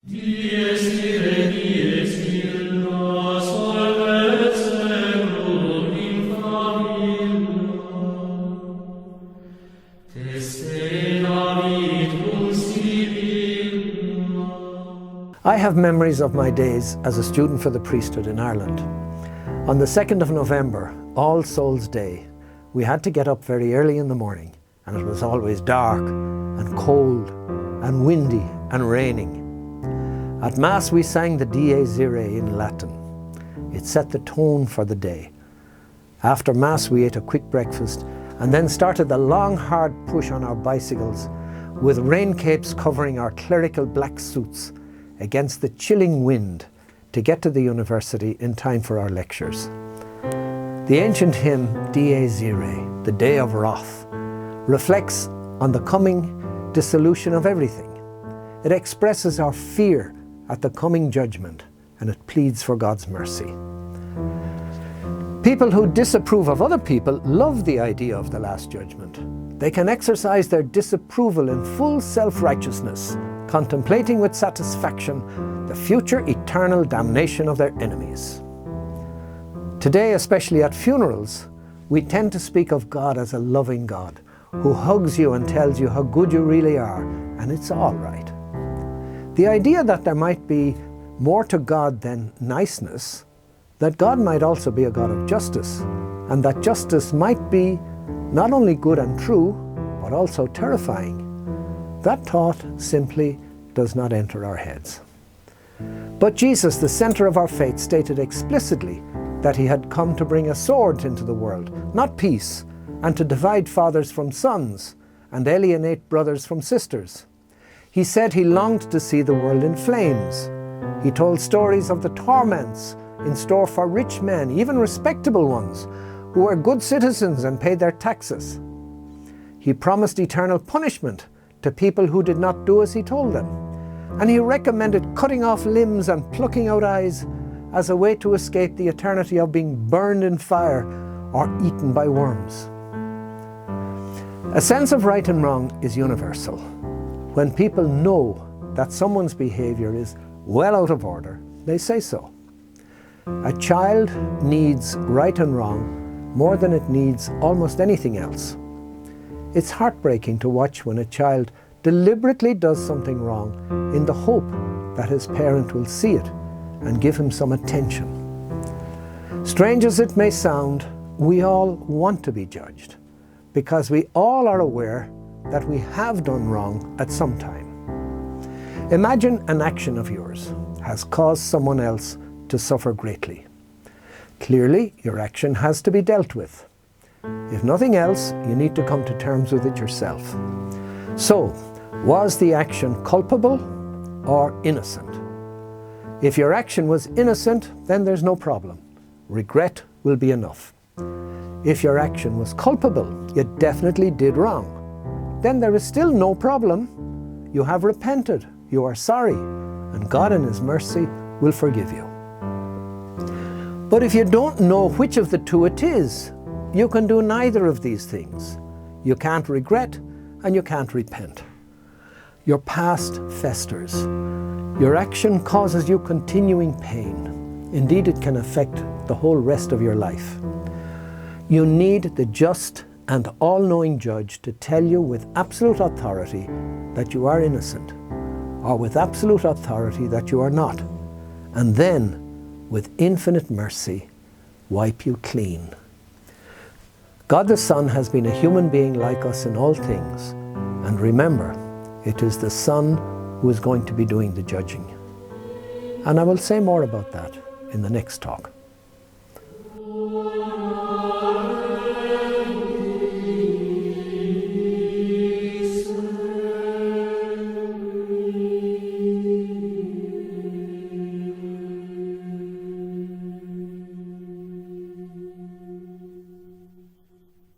Dies ire, dies illa, salvet seculum infamilla. Teste David cum Sibylla. I have memories of my days as a student for the priesthood in Ireland. On the 2nd of November, All Souls' Day, we had to get up very early in the morning, and it was always dark and cold and windy and raining. At Mass we sang the Dies Irae in Latin. It set the tone for the day. After Mass we ate a quick breakfast and then started the long hard push on our bicycles with rain capes covering our clerical black suits against the chilling wind to get to the university in time for our lectures. The ancient hymn Dies Irae, the Day of Wrath, reflects on the coming dissolution of everything. It expresses our fear at the coming judgment, and it pleads for God's mercy. People who disapprove of other people love the idea of the Last Judgment. They can exercise their disapproval in full self-righteousness, contemplating with satisfaction the future eternal damnation of their enemies. Today, especially at funerals, we tend to speak of God as a loving God who hugs you and tells you how good you really are, and it's all right. The idea that there might be more to God than niceness, that God might also be a God of justice, and that justice might be not only good and true, but also terrifying, that thought simply does not enter our heads. But Jesus, the center of our faith, stated explicitly that he had come to bring a sword into the world, not peace, and to divide fathers from sons and alienate brothers from sisters. He said he longed to see the world in flames. He told stories of the torments in store for rich men, even respectable ones, who were good citizens and paid their taxes. He promised eternal punishment to people who did not do as he told them. And he recommended cutting off limbs and plucking out eyes as a way to escape the eternity of being burned in fire or eaten by worms. A sense of right and wrong is universal. When people know that someone's behavior is well out of order, they say so. A child needs right and wrong more than it needs almost anything else. It's heartbreaking to watch when a child deliberately does something wrong in the hope that his parent will see it and give him some attention. Strange as it may sound, we all want to be judged because we all are aware that we have done wrong at some time. Imagine an action of yours has caused someone else to suffer greatly. Clearly, your action has to be dealt with. If nothing else, you need to come to terms with it yourself. So, was the action culpable or innocent? If your action was innocent, then there's no problem. Regret will be enough. If your action was culpable, you definitely did wrong, then there is still no problem. You have repented, you are sorry, and God in His mercy will forgive you. But if you don't know which of the two it is, you can do neither of these things. You can't regret and you can't repent. Your past festers. Your action causes you continuing pain. Indeed, it can affect the whole rest of your life. You need the just and all-knowing judge to tell you with absolute authority that you are innocent, or with absolute authority that you are not, and then, with infinite mercy, wipe you clean. God the Son has been a human being like us in all things, and remember, it is the Son who is going to be doing the judging. And I will say more about that in the next talk.